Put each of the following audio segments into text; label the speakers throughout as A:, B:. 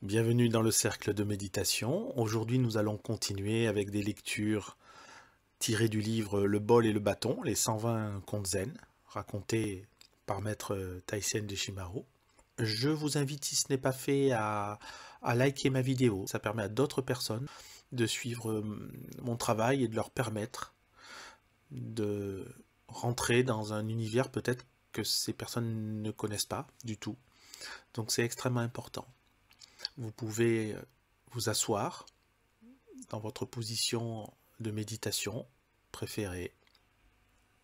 A: Bienvenue dans le cercle de méditation. Aujourd'hui, nous allons continuer avec des lectures tirées du livre Le bol et le bâton, les 120 contes zen, racontés par maître Taisen Deshimaru. Je vous invite, si ce n'est pas fait, à liker ma vidéo. Ça permet à d'autres personnes de suivre mon travail et de leur permettre de rentrer dans un univers peut-être que ces personnes ne connaissent pas du tout. Donc c'est extrêmement important. Vous pouvez vous asseoir dans votre position de méditation préférée.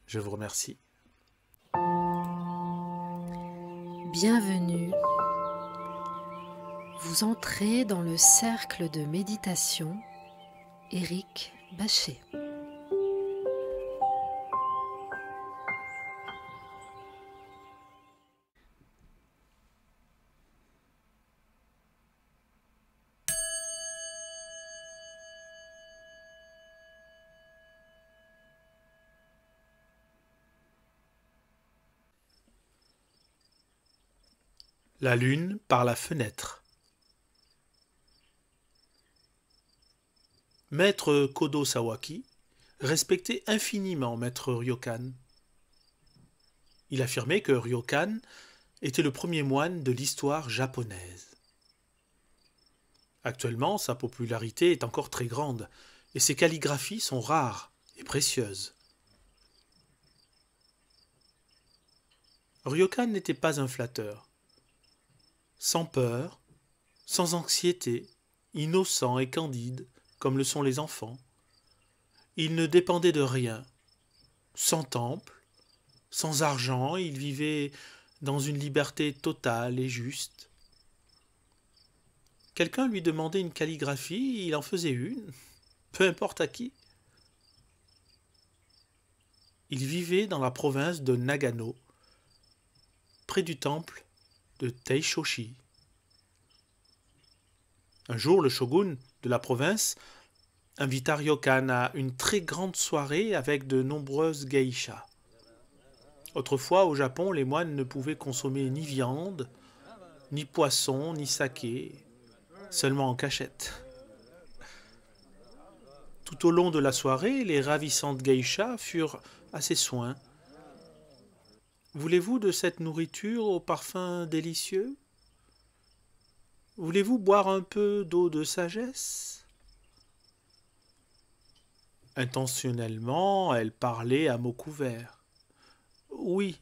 A: Je vous remercie.
B: Bienvenue. Vous entrez dans le cercle de méditation Éric Bachet.
A: La lune par la fenêtre. Maître Kodo Sawaki respectait infiniment Maître Ryokan. Il affirmait que Ryokan était le premier moine de l'histoire japonaise. Actuellement, sa popularité est encore très grande et ses calligraphies sont rares et précieuses. Ryokan n'était pas un flatteur. Sans peur, sans anxiété, innocent et candide, comme le sont les enfants. Il ne dépendait de rien. Sans temple, sans argent, il vivait dans une liberté totale et juste. Quelqu'un lui demandait une calligraphie, il en faisait une, peu importe à qui. Il vivait dans la province de Nagano, près du temple de Teishoshi. Un jour, le shogun de la province invita Ryokan à une très grande soirée avec de nombreuses geishas. Autrefois, au Japon, les moines ne pouvaient consommer ni viande, ni poisson, ni saké, seulement en cachette. Tout au long de la soirée, les ravissantes geishas furent à ses soins. « Voulez-vous de cette nourriture au parfum délicieux? Voulez-vous boire un peu d'eau de sagesse ?» Intentionnellement, elle parlait à mots couverts. « Oui, »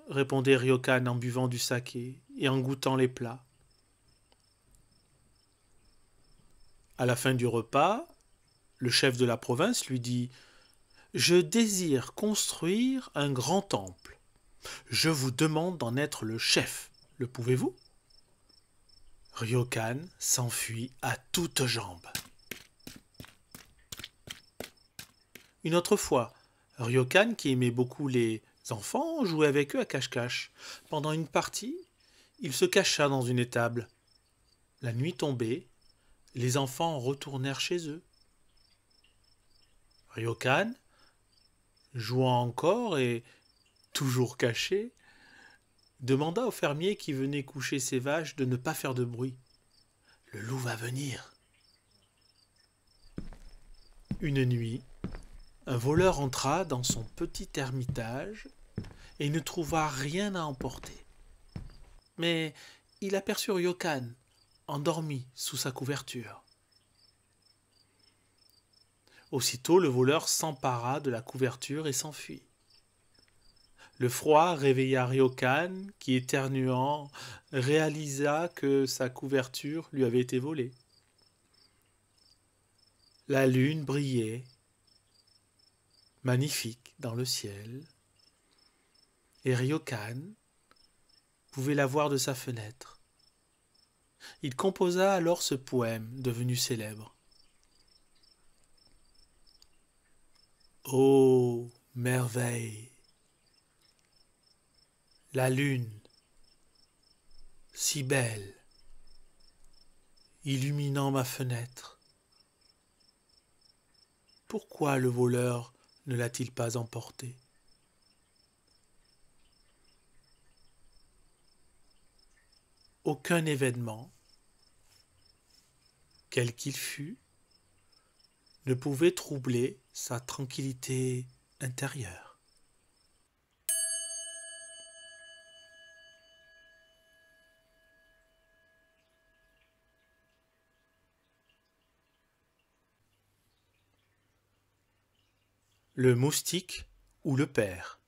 A: répondait Ryokan en buvant du saké et en goûtant les plats. À la fin du repas, le chef de la province lui dit « Je désire construire un grand temple. Je vous demande d'en être le chef. Le pouvez-vous » Ryokan s'enfuit à toutes jambes. Une autre fois, Ryokan, qui aimait beaucoup les enfants, jouait avec eux à cache-cache. Pendant une partie, il se cacha dans une étable. La nuit tombée, les enfants retournèrent chez eux. Ryokan, jouant encore et toujours caché, demanda au fermier qui venait coucher ses vaches de ne pas faire de bruit. « Le loup va venir. » Une nuit, un voleur entra dans son petit ermitage et ne trouva rien à emporter. Mais il aperçut Ryokan, endormi sous sa couverture. Aussitôt, le voleur s'empara de la couverture et s'enfuit. Le froid réveilla Ryokan, qui, éternuant, réalisa que sa couverture lui avait été volée. La lune brillait, magnifique dans le ciel, et Ryokan pouvait la voir de sa fenêtre. Il composa alors ce poème devenu célèbre. Ô merveille! La lune, si belle, illuminant ma fenêtre. Pourquoi le voleur ne l'a-t-il pas emportée? Aucun événement, quel qu'il fût, ne pouvait troubler sa tranquillité intérieure. Le moustique ou le père.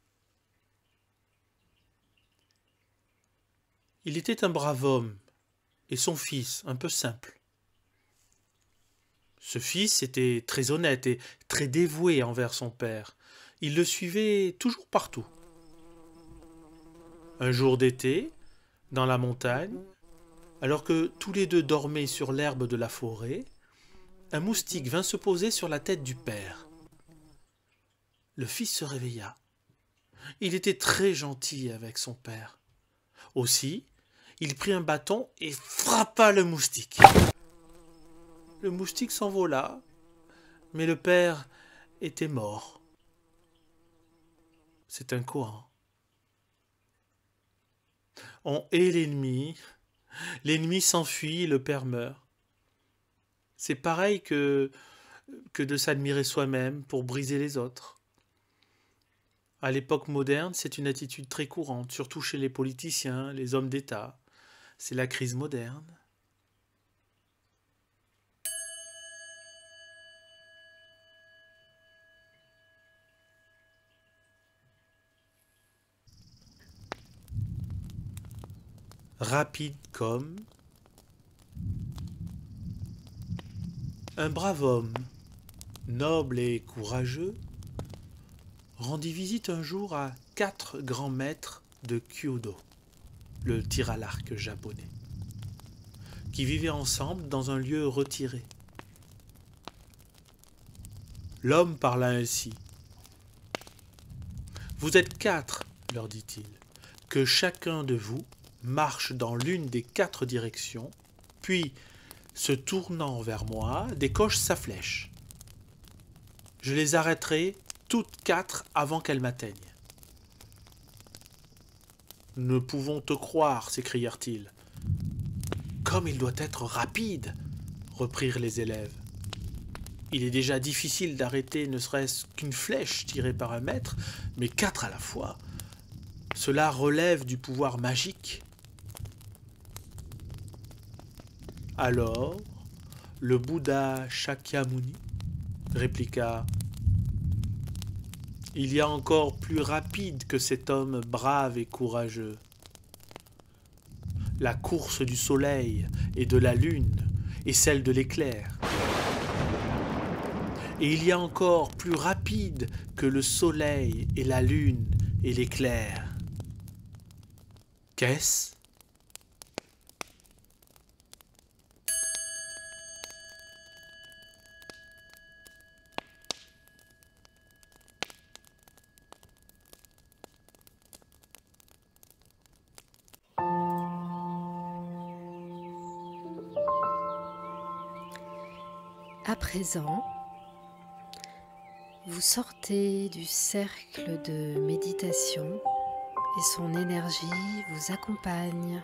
A: Il était un brave homme et son fils un peu simple. Ce fils était très honnête et très dévoué envers son père. Il le suivait toujours partout. Un jour d'été, dans la montagne, alors que tous les deux dormaient sur l'herbe de la forêt, un moustique vint se poser sur la tête du père. Le fils se réveilla. Il était très gentil avec son père. Aussi, il prit un bâton et frappa le moustique. Le moustique s'envola, mais le père était mort. C'est un Kohan. On hait l'ennemi s'enfuit, le père meurt. C'est pareil que de s'admirer soi-même pour briser les autres. À l'époque moderne, c'est une attitude très courante, surtout chez les politiciens, les hommes d'État. C'est la crise moderne. Rapide comme un brave homme, noble et courageux, rendit visite un jour à 4 grands maîtres de Kyudo, le tir à l'arc japonais, qui vivaient ensemble dans un lieu retiré. L'homme parla ainsi. « Vous êtes 4, leur dit-il, que chacun de vous marche dans l'une des 4 directions, puis, se tournant vers moi, décoche sa flèche. Je les arrêterai toutes 4 avant qu'elles m'atteignent. »« Nous pouvons te croire, s'écrièrent-ils. »« Comme il doit être rapide, reprirent les élèves. Il est déjà difficile d'arrêter ne serait-ce qu'une flèche tirée par un maître, mais 4 à la fois. Cela relève du pouvoir magique. » Alors, le Bouddha Shakyamuni répliqua « Il y a encore plus rapide que cet homme brave et courageux. La course du soleil et de la lune est celle de l'éclair. Et il y a encore plus rapide que le soleil et la lune et l'éclair. Qu'est-ce ?
B: À présent, vous sortez du cercle de méditation et son énergie vous accompagne.